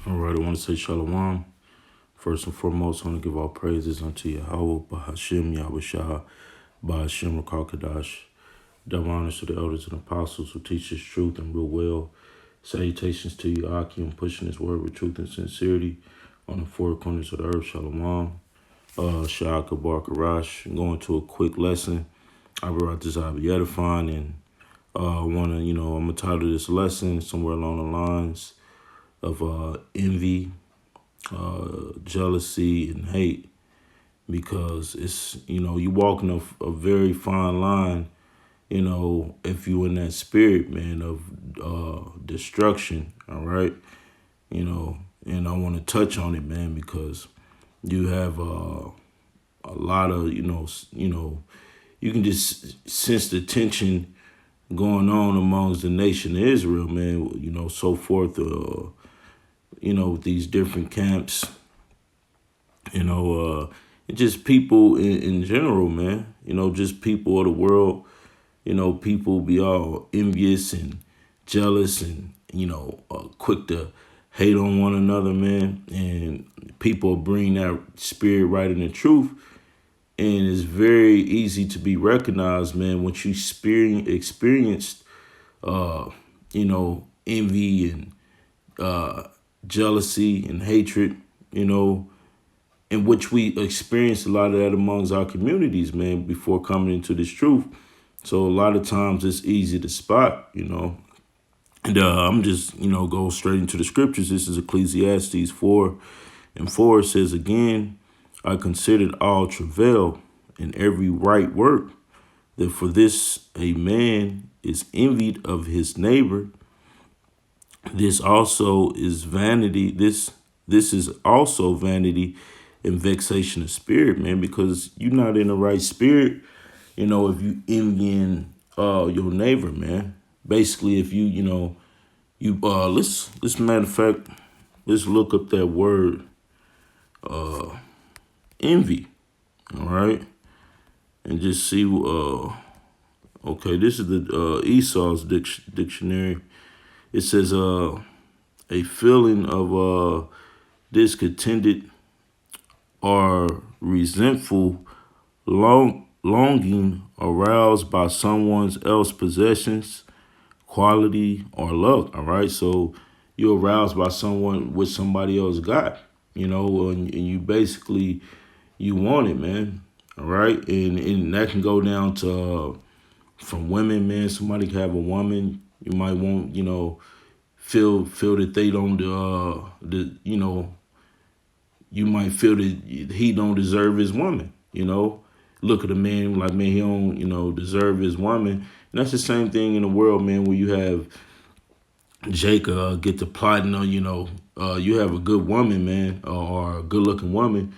All right, I want to say shalom. First and foremost, I want to give all praises unto Yahweh, Bahashim, Yahushua, Bahashim, Rakakadash. Double honors to the elders and apostles who teach this truth and real well. Salutations to you, Akim, pushing this word with truth and sincerity on the four corners of the earth. Shalom. Shaka Barkarash. Going to a quick lesson. I brought this out be edifying and want to, I'm going to title this lesson somewhere along the lines of envy, jealousy, and hate, because it's, you walking a very fine line, if you in that spirit, man, of destruction. All right. And I want to touch on it, man, because you have a lot of, you can just sense the tension going on amongst the nation of Israel, man, so forth, with these different camps, and just people in general, man, just people of the world, people be all envious and jealous and, quick to hate on one another, man. And people bring that spirit right in the truth. And it's very easy to be recognized, man, once you experienced, envy and jealousy and hatred, in which we experienced a lot of that amongst our communities, man, before coming into this truth. So a lot of times it's easy to spot, And I'm just, go straight into the scriptures. This is Ecclesiastes 4:4. It says, again, I considered all travail and every right work, that for this a man is envied of his neighbor. This also is vanity. This is also vanity and vexation of spirit, man, because you're not in the right spirit, if you envying your neighbor, man. Basically, if let's matter of fact, let's look up that word envy, all right, and just see. Okay, this is the Esau's dictionary. It says a feeling of discontented or resentful longing aroused by someone else's possessions, quality, or luck. All right, so you're aroused by someone what somebody else got, and you basically you want it, man. All right, and that can go down to from women, man. Somebody can have a woman you might want, feel that they don't you might feel that he don't deserve his woman, Look at a man like, man, he don't, deserve his woman. And that's the same thing in the world, man, where you have Jake get to plotting on, you have a good woman, man, or a good looking woman.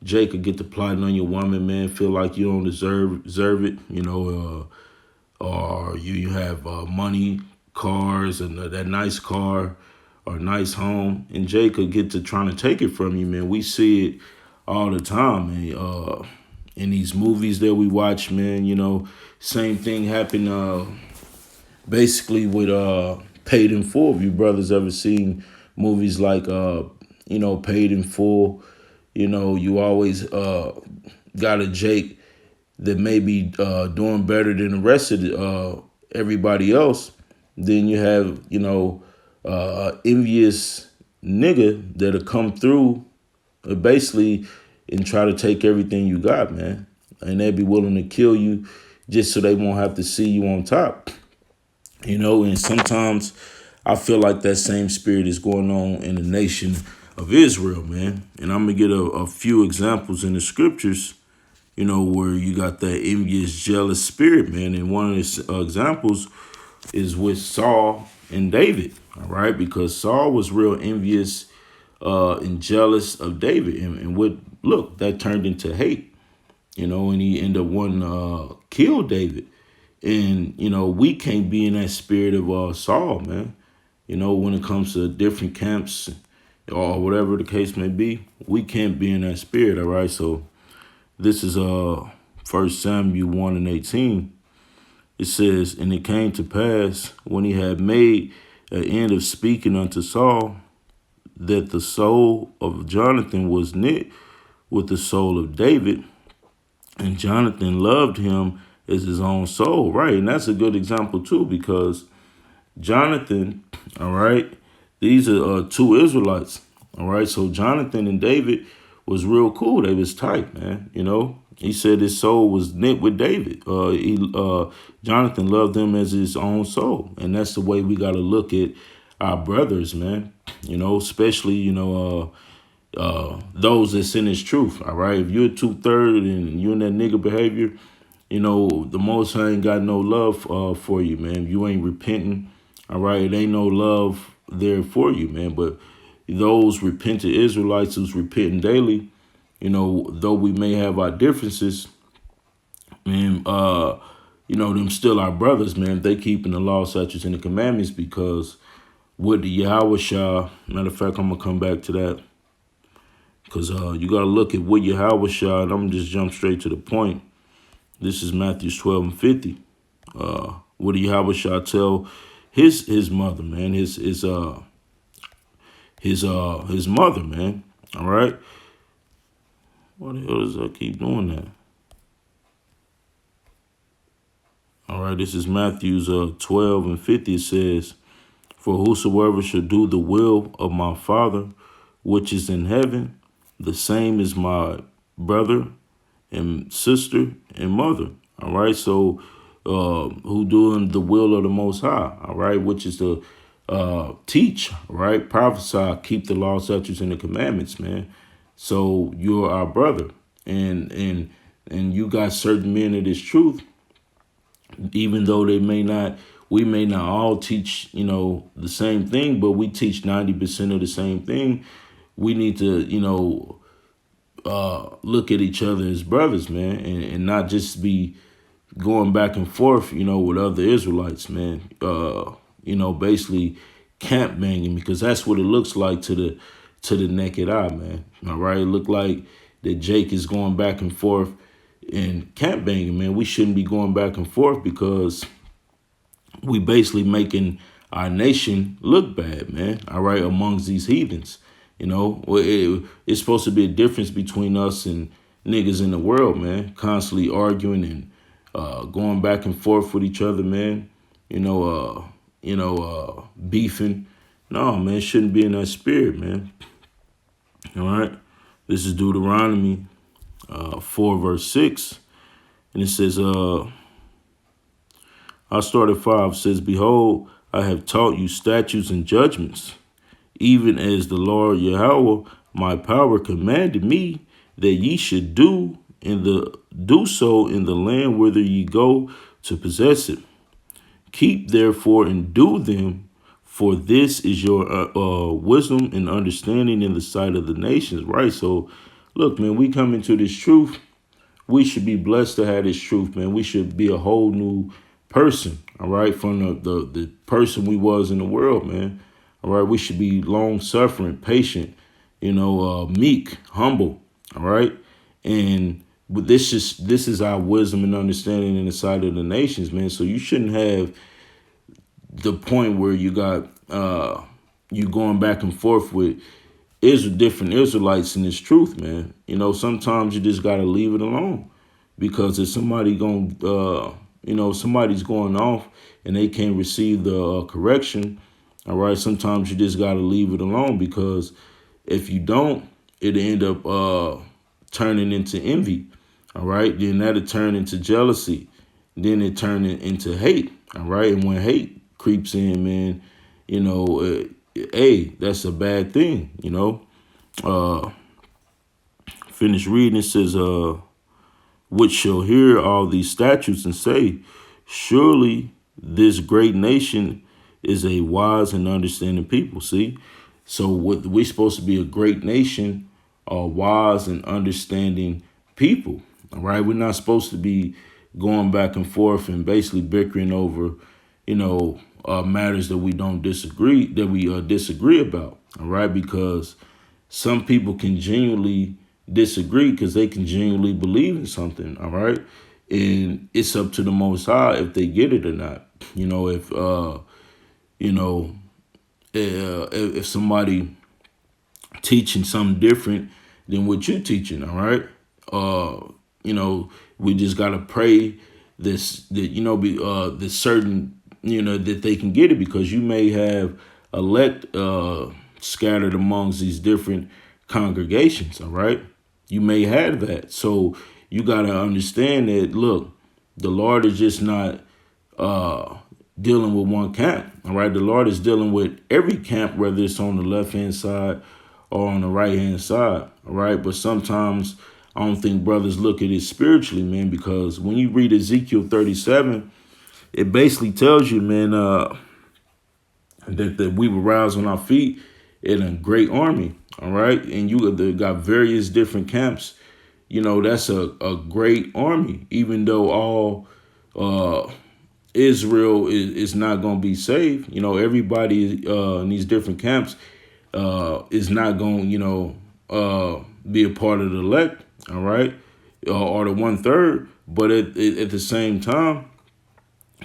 Jake could get to plotting on your woman, man, feel like you don't deserve it, or you have money, cars, and that nice car or nice home, and Jay could get to trying to take it from you, man. We see it all the time, man. In these movies that we watch, man, same thing happened basically with Paid in Full. If you brothers ever seen movies like Paid in Full, you always got a Jake that may be doing better than the rest of everybody else. Then you have, envious nigga that'll come through basically and try to take everything you got, man. And they'll be willing to kill you just so they won't have to see you on top. And sometimes I feel like that same spirit is going on in the nation of Israel, man. And I'm going to get a few examples in the scriptures, where you got that envious, jealous spirit, man. And one of the examples is with Saul and David, all right? Because Saul was real envious and jealous of David. And look, that turned into hate, and he ended up wanting to kill David. And, we can't be in that spirit of Saul, man. When it comes to different camps or whatever the case may be, we can't be in that spirit, all right? So this is 1 Samuel 1:18. It says, and it came to pass when he had made an end of speaking unto Saul, that the soul of Jonathan was knit with the soul of David, and Jonathan loved him as his own soul, right? And that's a good example too, because Jonathan, all right, these are two Israelites, all right. So Jonathan and David was real cool. They was tight, man. He said his soul was knit with David. Jonathan loved him as his own soul, and that's the way we got to look at our brothers, man. Especially those that's in his truth. All right, if you're 2/3 and you're in that nigga behavior, the Most High ain't got no love for you, man. If you ain't repenting, all right, it ain't no love there for you, man. But those repentant Israelites who's repenting daily, though we may have our differences, man, them still our brothers, man. They keeping the law, statutes, and the commandments, because with the Yahweh Shah, matter of fact, I'm going to come back to that, because you got to look at what Yahweh Shah, and I'm going to just jump straight to the point. This is Matthew 12:50. What did Yahweh Shah tell his mother, man, his mother, man. All right. Why the hell does I keep doing that? All right, this is Matthew's 12:50. It says, "For whosoever shall do the will of my Father which is in heaven, the same is my brother and sister and mother." All right, so who doing the will of the Most High? All right, which is to teach, right, prophesy, keep the law, statutes, and the commandments, man. So you're our brother, and you got certain men of this truth, even though we may not all teach, the same thing, but we teach 90% of the same thing. We need to, look at each other as brothers, man, and not just be going back and forth, with other Israelites, man. Basically camp banging, because that's what it looks like to the naked eye, man. All right, it look like that Jake is going back and forth and camp banging, man. We shouldn't be going back and forth, because we basically making our nation look bad, man. All right, amongst these heathens. It's supposed to be a difference between us and niggas in the world, man. Constantly arguing and going back and forth with each other, man. Beefing. No, man, it shouldn't be in that spirit, man. All right. This is Deuteronomy 4:6. And it says, I start at 5. It says, "Behold, I have taught you statutes and judgments, even as the Lord Yahweh, my power, commanded me that ye should do so in the land whither ye go to possess it. Keep therefore and do them, for this is your wisdom and understanding in the sight of the nations." Right. So, look, man, we come into this truth. We should be blessed to have this truth, man. We should be a whole new person. All right, from the person we was in the world, man. All right, we should be long suffering, patient, meek, humble. All right, and this is our wisdom and understanding in the sight of the nations, man. So you shouldn't have the point where you got you going back and forth with different Israelites in this truth, man. Sometimes you just gotta leave it alone, because if somebody's going off and they can't receive the correction, all right, sometimes you just gotta leave it alone, because if you don't, it'll end up turning into envy. All right, then that'll turn into jealousy, then it turn into hate. All right, and when hate creeps in, man, that's a bad thing. Finish reading. It says, "Which shall hear all these statutes and say, surely this great nation is a wise and understanding people." See, so what we're supposed to be, a great nation, a wise and understanding people. All right, we're not supposed to be going back and forth and basically bickering over, matters that we disagree about. All right, because some people can genuinely disagree because they can genuinely believe in something. All right, and it's up to the Most High if they get it or not. If somebody teaching something different than what you teaching. All right. You know, we just gotta pray that be this certain that they can get it, because you may have elect scattered amongst these different congregations. All right. You may have that. So you gotta understand that, look, the Lord is just not dealing with one camp. All right. The Lord is dealing with every camp, whether it's on the left hand side or on the right hand side. All right. But sometimes I don't think brothers look at it spiritually, man, because when you read Ezekiel 37, it basically tells you, man, that we will rise on our feet in a great army. All right. And you got various different camps. That's a great army, even though all Israel is not going to be saved. Everybody in these different camps is not going to, be a part of the elect. All right. Or the 1/3. But at the same time,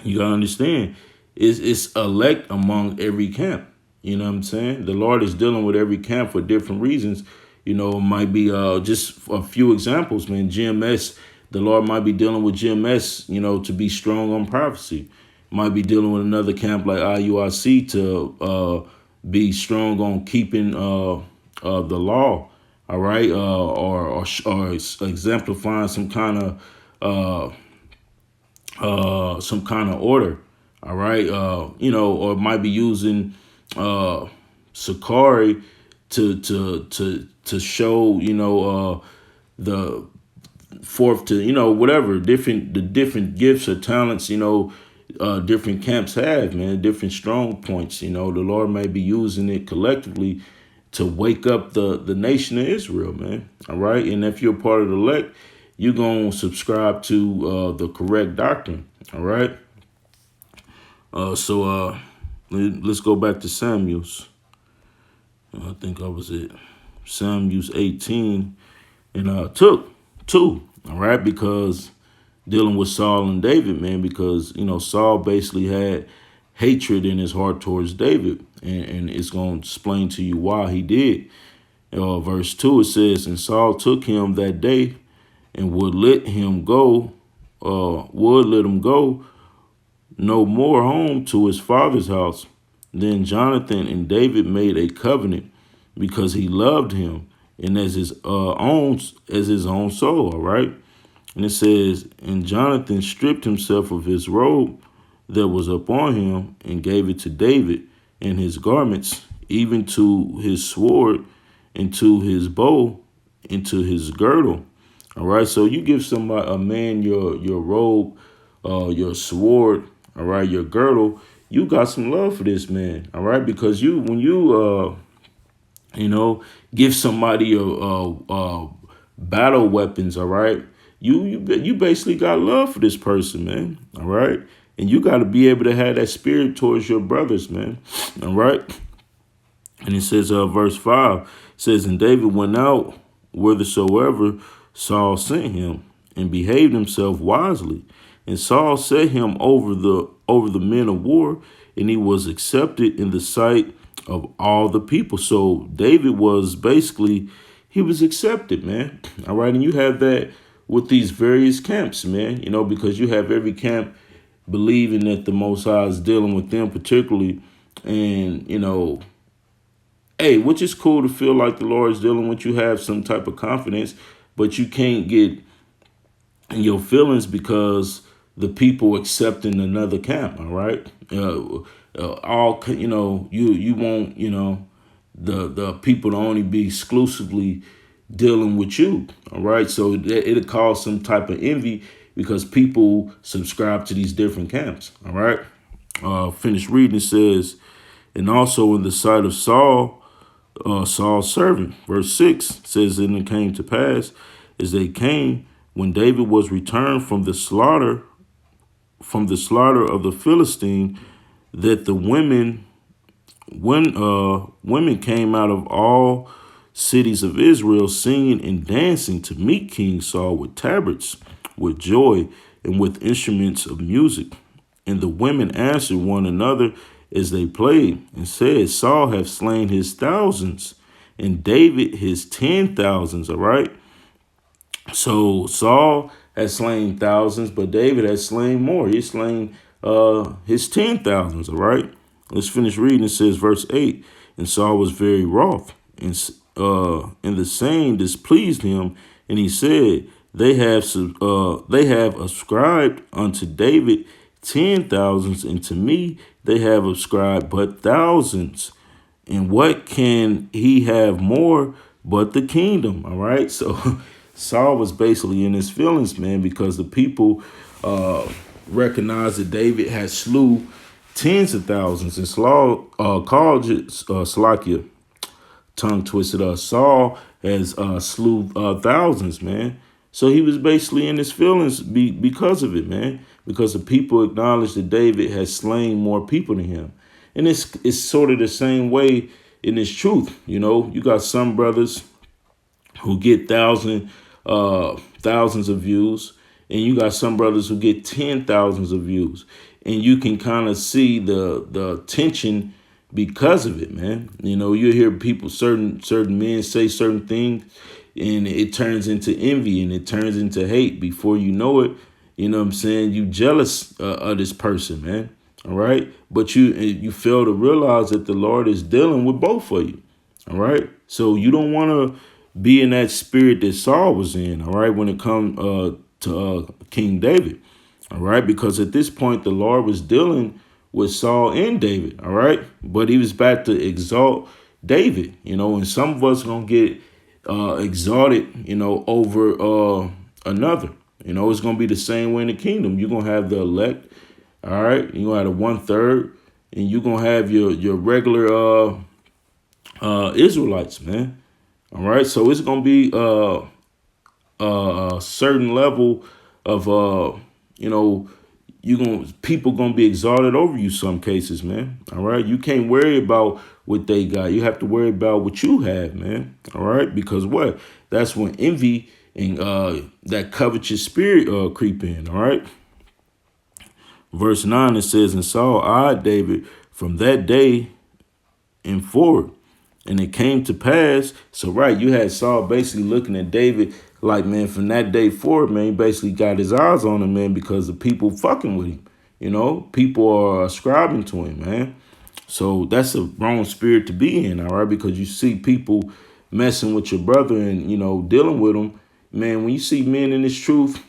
you got to understand, it's elect among every camp. You know what I'm saying? The Lord is dealing with every camp for different reasons. It might be just a few examples, man. GMS, the Lord might be dealing with GMS, to be strong on prophecy. Might be dealing with another camp like IUIC to be strong on keeping the law. All right, or exemplifying some kind of order. All right, or might be using Sakari to show the fourth to whatever the different gifts or talents different camps have, man, different strong points. The Lord may be using it collectively to wake up the nation of Israel, man. All right. And if you're part of the elect, you're going to subscribe to the correct doctrine. All right. So let's go back to Samuel's. I think I was at Samuel's 18 and took 2. All right. Because dealing with Saul and David, man, because, Saul basically had hatred in his heart towards David. And it's going to explain to you why he did. Verse 2, it says, and Saul took him that day and would let him go no more home to his father's house. Then Jonathan and David made a covenant because he loved him and as his own soul. All right. And it says, and Jonathan stripped himself of his robe that was upon him and gave it to David, and his garments, even to his sword, and to his bow, and to his girdle. All right. So you give a man your robe, your sword, all right, your girdle. You got some love for this man. All right. Because when you give somebody a battle weapons. All right. You basically got love for this person, man. All right. And you got to be able to have that spirit towards your brothers, man. All right. And it says, verse 5 says, and David went out whithersoever Saul sent him and behaved himself wisely. And Saul set him over the men of war, and he was accepted in the sight of all the people. So David was he was accepted, man. All right. And you have that with these various camps, man, because you have every camp believing that the Most High is dealing with them particularly. And, which is cool to feel like the Lord is dealing with you, have some type of confidence, but you can't get in your feelings because the people accepting another camp. All right. You won't, the people to only be exclusively dealing with you. All right. So it'll cause some type of envy because people subscribe to these different camps. All right. Finish reading. It says, and also in the sight of Saul, Saul's servant. Verse 6 says, and it came to pass as they came when David was returned from the slaughter of the Philistine, that the women came out of all cities of Israel singing and dancing to meet King Saul with tabrets, with joy, and with instruments of music. And the women answered one another as they played, and said, Saul hath slain his thousands, and David his 10,000s. All right. So Saul has slain thousands, but David has slain more. He's slain his 10,000s. All right. Let's finish reading. It says, verse 8, and Saul was very wroth, and the saying displeased him, and he said, they have ascribed unto David 10,000s, and to me they have ascribed but thousands. And what can he have more but the kingdom? All right. So Saul was basically in his feelings, man, because the people recognized that David had slew tens of thousands. And Saul called it, Slakia, tongue twisted, Saul has slew thousands, man. So he was basically in his feelings because of it, man, because the people acknowledged that David has slain more people than him. And it's sort of the same way in this truth. You know, you got some brothers who get thousands of views, and you got some brothers who get 10,000s of views. And you can kind of see the tension because of it, man. You know, you hear people, certain men say certain things, and it turns into envy and it turns into hate. Before you know it, you know what I'm saying, you jealous of this person, man. All right. But you fail to realize that the Lord is dealing with both of you. All right. So you don't want to be in that spirit that Saul was in. All right. When it comes to King David. All right. Because at this point, the Lord was dealing with Saul and David. All right. But he was about to exalt David, you know, and some of us are going to get exalted, you know, over another. You know, it's going to be the same way in the kingdom. You're going to have the elect. All right. You're going to have the 1/3, and you're going to have your regular Israelites, man. All right. So it's going to be a certain level of, you know, people gonna be exalted over you some cases, man. All right. You can't worry about what they got. You have to worry about what you have, man. All right. Because what? That's when envy and that covetous spirit creep in. All right. Verse 9, it says, and Saul eyed David from that day and forward. And it came to pass. So, right, you had Saul basically looking at David like, man, from that day forward, man, he basically got his eyes on him, man, because the people fucking with him. You know, people are ascribing to him, man. So that's a wrong spirit to be in, all right, because you see people messing with your brother and, you know, dealing with him. Man, when you see men in this truth,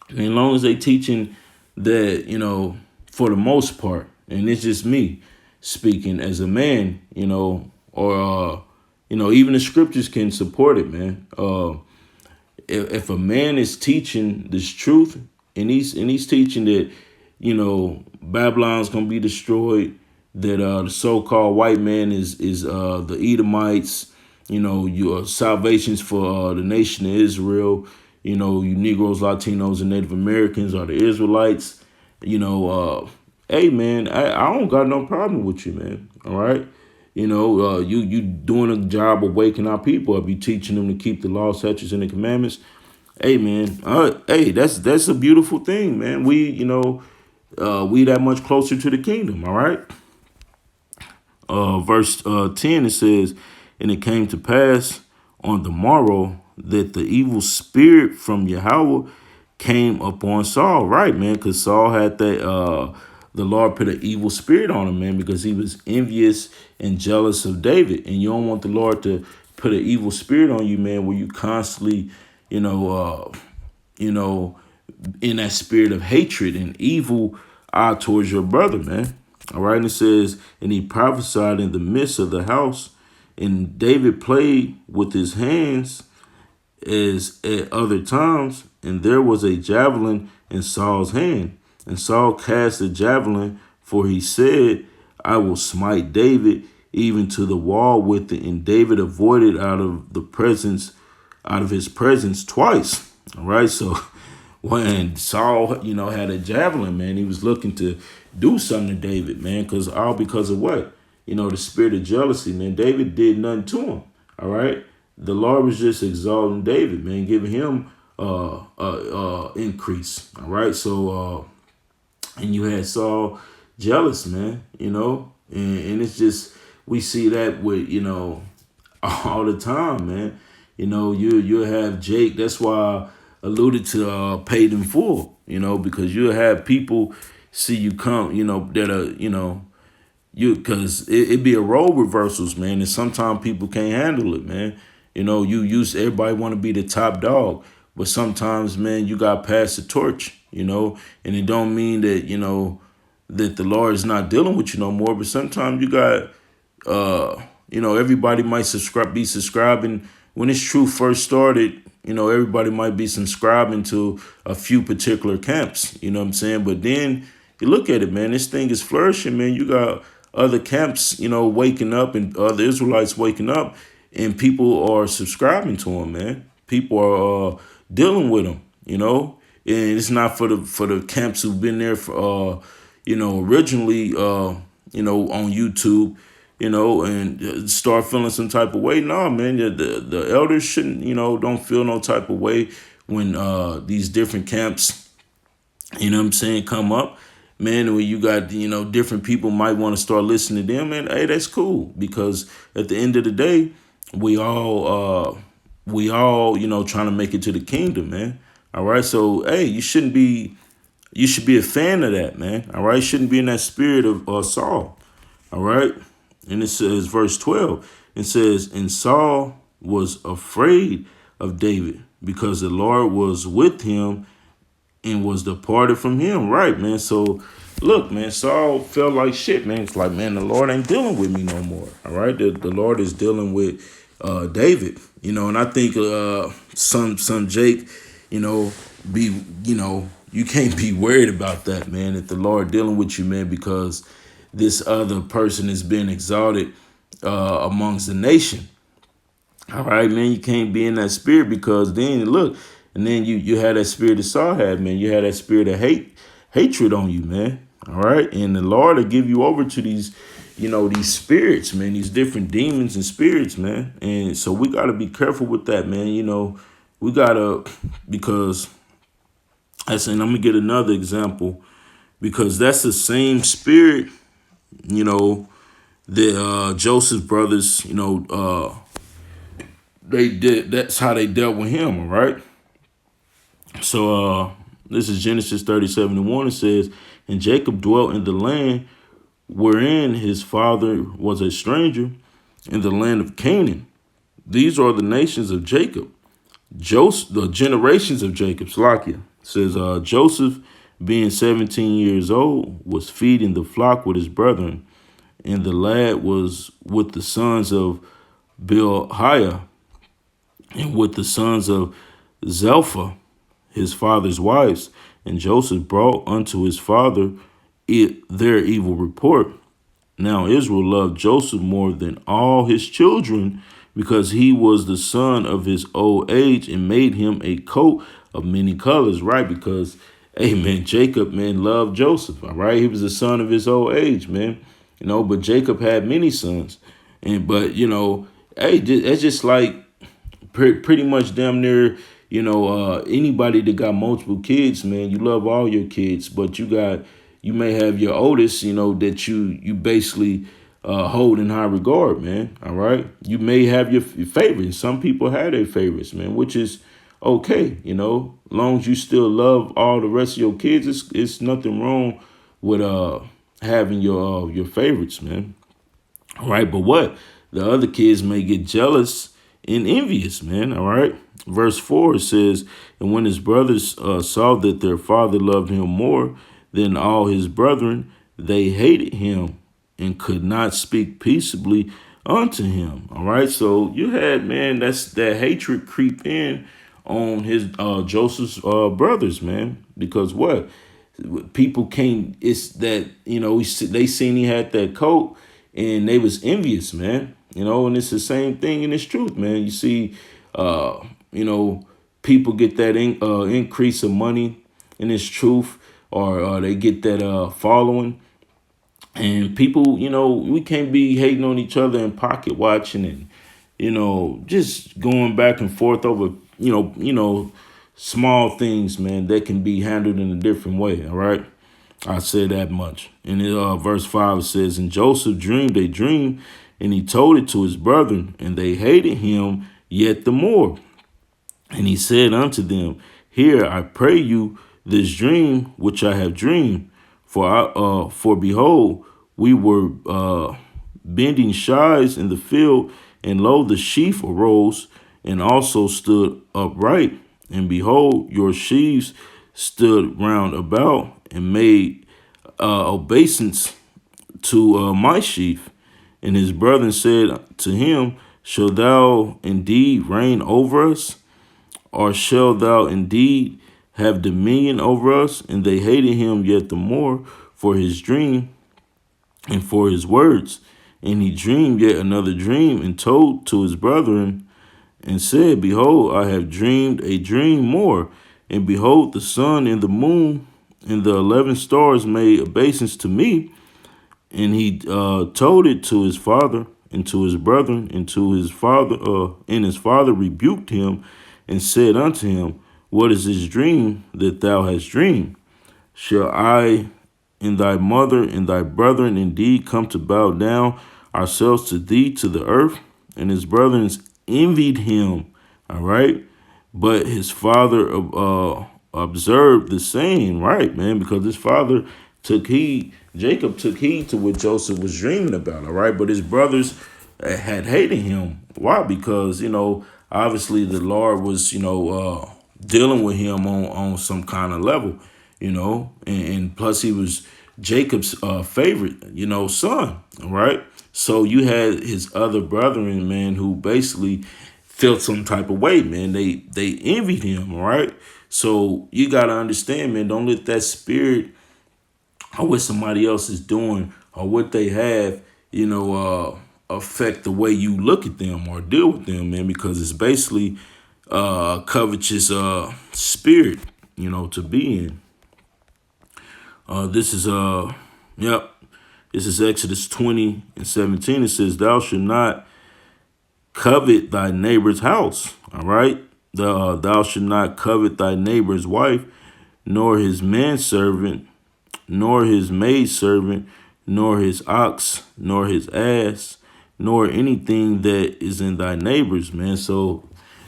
and as long as they teaching that, you know, for the most part, and it's just me speaking as a man, you know, or, you know, even the scriptures can support it, man. If a man is teaching this truth and he's teaching that, you know, Babylon's gonna be destroyed, that the so-called white man is the Edomites, you know, your salvations for the nation of Israel, you know, you Negroes, Latinos, and Native Americans are the Israelites, you know, hey man, I don't got no problem with you, man. All right. You know, you doing a job of waking our people up. You teaching them to keep the law, statutes, and the commandments. Hey, man. Hey, that's a beautiful thing, man. We, you know, we that much closer to the kingdom. All right. Verse 10, it says, and it came to pass on the morrow that the evil spirit from Yahweh came upon Saul. Right, man, because Saul had that. The Lord put an evil spirit on him, man, because he was envious and jealous of David. And you don't want the Lord to put an evil spirit on you, man, where you constantly, you know, in that spirit of hatred and evil towards your brother, man. All right. And it says, and he prophesied in the midst of the house, and David played with his hands as at other times, and there was a javelin in Saul's hand. And Saul cast the javelin, for he said, I will smite David even to the wall with it. And David avoided out of his presence twice. All right. So when Saul, you know, had a javelin, man, he was looking to do something to David, man, because of what? You know, the spirit of jealousy, man. David did nothing to him. All right. The Lord was just exalting David, man, giving him increase. All right. So and you had Saul jealous, man, you know, and it's just, we see that with, you know, all the time, man. You'll have Jake. That's why I alluded to paid in full. Because you'll have people see you come. That are because it be a role reversals, man, and sometimes people can't handle it, man. You use everybody want to be the top dog, but sometimes, man, you got to pass the torch, and it don't mean that that the Lord is not dealing with you no more. But sometimes you got everybody might be subscribing when this truth first started. Everybody might be subscribing to a few particular camps. You know what I'm saying? But then you look at it, man. This thing is flourishing, man. You got other camps, waking up, and other Israelites waking up, and people are subscribing to them, man. People are dealing with them, and it's not for the camps who've been there for, originally, on YouTube, and start feeling some type of way. No, man, the elders shouldn't, don't feel no type of way when these different camps, come up. Man, when you got, different people might want to start listening to them, man, hey, that's cool. Because at the end of the day, we all, trying to make it to the kingdom, man. All right. So, hey, you should be a fan of that, man. All right. You shouldn't be in that spirit of Saul. All right. And it says, verse 12, it says, and Saul was afraid of David because the Lord was with him and was departed from him. Right, man. So look, man, Saul felt like shit, man. It's like, man, the Lord ain't dealing with me no more. All right. The Lord is dealing with David, and I think son Jake, be, you can't be worried about that, man, if the Lord dealing with you, man, because this other person is being exalted amongst the nation. All right, man, you can't be in that spirit, because then look, and then you had that spirit that Saul had, man. You had that spirit of hatred on you, man. All right, and the Lord will give you over to these, these spirits, man, these different demons and spirits, man. And so we got to be careful with that, man. We got to, because I'm going to get another example, because that's the same spirit, the Joseph's brothers, they did. That's how they dealt with him. All right. So this is Genesis 37:1. It says, and Jacob dwelt in the land wherein his father was a stranger, in the land of Canaan. These are the nations of Jacob. The generations of Jacob. Slakia says, Joseph, being 17 years old, was feeding the flock with his brethren, and the lad was with the sons of Bilhah and with the sons of Zelphah, his father's wives. And Joseph brought unto his father their evil report. Now Israel loved Joseph more than all his children, because he was the son of his old age, and made him a coat of many colors. Right? Because, hey, man, Jacob, man, loved Joseph. All right. He was the son of his old age, man. But Jacob had many sons. But hey, it's just like pretty much damn near, anybody that got multiple kids, man, you love all your kids, but you may have your oldest, that you basically hold in high regard, man. All right. You may have your favorites. Some people have their favorites, man, which is okay. Long as you still love all the rest of your kids, it's nothing wrong with having your favorites, man. All right. But what? The other kids may get jealous and envious, man. All right. Verse 4 says, and when his brothers saw that their father loved him more than all his brethren, they hated him and could not speak peaceably unto him. All right. So you had, man, that's that hatred creep in on his Joseph's brothers, man. Because what? People can't, it's that, they seen he had that coat and they was envious, man. And it's the same thing in this truth, man. You see, people get that increase of money in this truth, or they get that following. And people, we can't be hating on each other and pocket watching and, just going back and forth over, small things, man, that can be handled in a different way. All right. I say that much. And verse 5 says, and Joseph dreamed a dream, And he told it to his brethren, and they hated him yet the more. And he said unto them, Hear, I pray you, this dream which I have dreamed. For behold, we were bending shies in the field, and lo, the sheaf arose, and also stood upright. And behold, your sheaves stood round about, and made obeisance to my sheaf. And his brethren said to him, Shall thou indeed reign over us? Or shall thou indeed have dominion over us? And they hated him yet the more for his dream and for his words. And he dreamed yet another dream, and told to his brethren, and said, Behold, I have dreamed a dream more. And behold, the sun and the moon and the 11 stars made obeisance to me. And he told it to his father and to his brethren, and to his father, and his father rebuked him and said unto him, What is this dream that thou hast dreamed? Shall I and thy mother and thy brethren indeed come to bow down ourselves to thee to the earth? And his brethren envied him. All right. But his father observed the saying, right, man, because his father took heed. Jacob took heed to what Joseph was dreaming about. All right. But his brothers had hated him. Why? Because, obviously the Lord was, dealing with him on some kind of level, and plus he was Jacob's favorite, son. All right. So you had his other brethren, man, who basically felt some type of way, man. They envied him, all right? So you got to understand, man, don't let that spirit or what somebody else is doing or what they have, affect the way you look at them or deal with them, man, because it's basically covetous spirit, to be in. This is This is Exodus 20:17. It says, Thou shalt not covet thy neighbor's house. All right. Thou shalt not covet thy neighbor's wife, nor his manservant, nor his maidservant, nor his ox, nor his ass, nor anything that is in thy neighbor's, man. So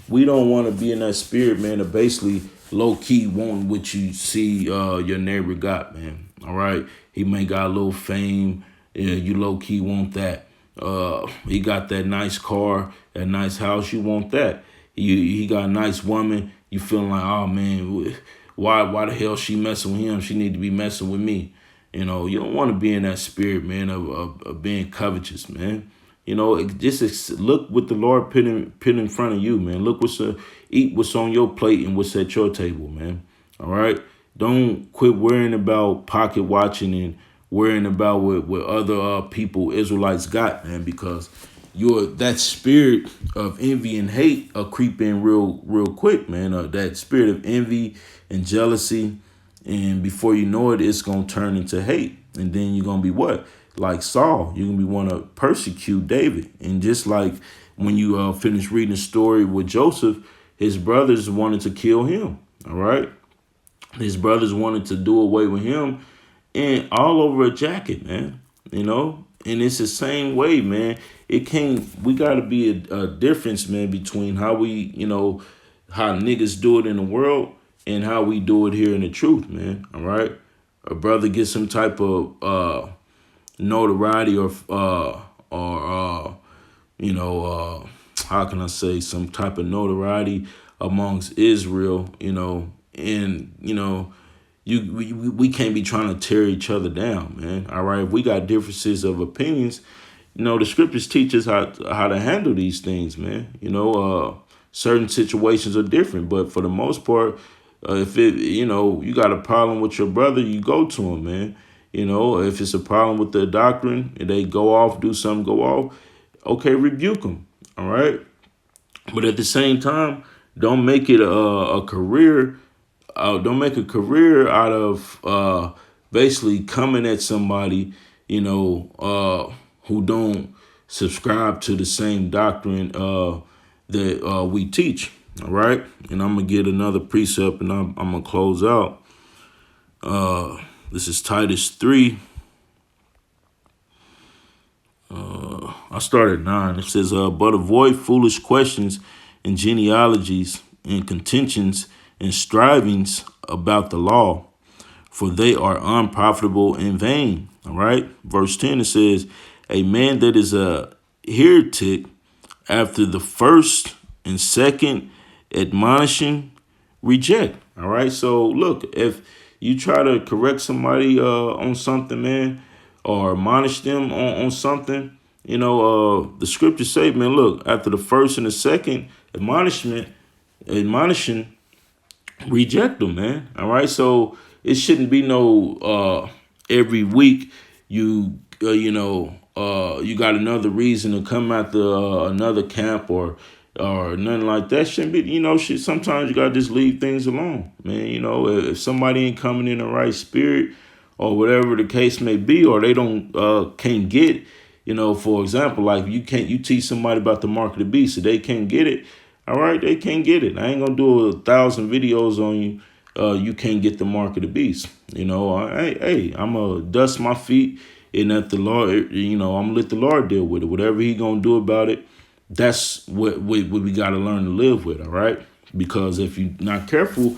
we don't want to be in that spirit, man, of basically low key wanting what you see your neighbor got, man. All right. He may got a little fame. Yeah, you low key want that. He got that nice car, that nice house. You want that. He got a nice woman. You feeling like, oh man, why the hell she messing with him? She need to be messing with me. You don't want to be in that spirit, man, of being covetous, man. Just look what the Lord put in front of you, man. Look eat what's on your plate and what's at your table, man. All right. Don't quit worrying about pocket watching and worrying about what other people, Israelites, got, man, because that spirit of envy and hate creep in real quick, man. That spirit of envy and jealousy, and before you know it, it's gonna turn into hate, and then you're gonna be what? Like Saul, you're gonna be want to persecute David, and just like when you finish reading the story with Joseph, his brothers wanted to kill him. All right, his brothers wanted to do away with him, and all over a jacket, man. And it's the same way, man. We got to be a difference, man, between how we, how niggas do it in the world and how we do it here in the truth, man. All right. A brother gets some type of notoriety or how can I say, some type of notoriety amongst Israel, and, we can't be trying to tear each other down, man. All right. If we got differences of opinions, the scriptures teach us how to handle these things, man. Certain situations are different, but for the most part, if you got a problem with your brother, you go to him, man. If it's a problem with the doctrine and they go off, do something, go off, okay, rebuke them. All right. But at the same time, don't make it a career. Don't make a career out of basically coming at somebody, who don't subscribe to the same doctrine that we teach. All right. And I'm going to get another precept and I'm going to close out. This is Titus 3. I started at 9. It says, but avoid foolish questions and genealogies and contentions and strivings about the law, for they are unprofitable and vain. All right. Verse 10, it says, a man that is a heretic after the first and second admonishing reject. All right. So look, if you try to correct somebody on something, man, or admonish them on something, the scriptures say, man, look, after the first and the second admonishing, reject them, man. All right. So it shouldn't be no every week you got another reason to come out the another camp or nothing like that. Shouldn't be, shit. Sometimes you gotta just leave things alone, man. If somebody ain't coming in the right spirit or whatever the case may be, or they don't can't get, for example, like you teach somebody about the mark of the beast, so they can't get it. All right, they can't get it. I ain't gonna do 1,000 videos on you. You can't get the mark of the beast. Hey, I'm gonna dust my feet and let the Lord, I'm gonna let the Lord deal with it. Whatever He gonna do about it, that's what we gotta learn to live with. All right, because if you're not careful,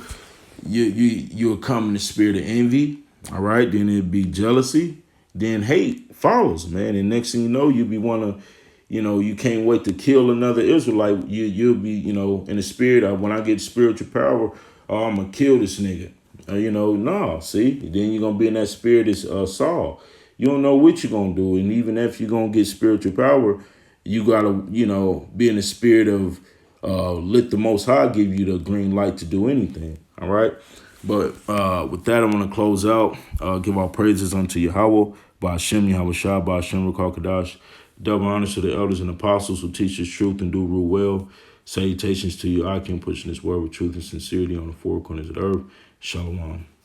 you'll come in the spirit of envy. All right, then it'd be jealousy, then hate follows, man. And next thing you know, you'll be wanna, you can't wait to kill another Israelite. You'll be, in the spirit of when I get spiritual power, oh, I'm gonna kill this nigga. No, see, then you're gonna be in that spirit as Saul. You don't know what you're gonna do, and even if you're gonna get spiritual power, you gotta, be in the spirit of let the Most High give you the green light to do anything. All right. But with that, I'm gonna close out. Give our praises unto Yahweh, by Hashem, Yahweh Shah, by Hashem, Rakakadash. Double honors to the elders and apostles who teach us truth and do rule well. Salutations to you, Akim, pushing this word with truth and sincerity on the four corners of the earth. Shalom.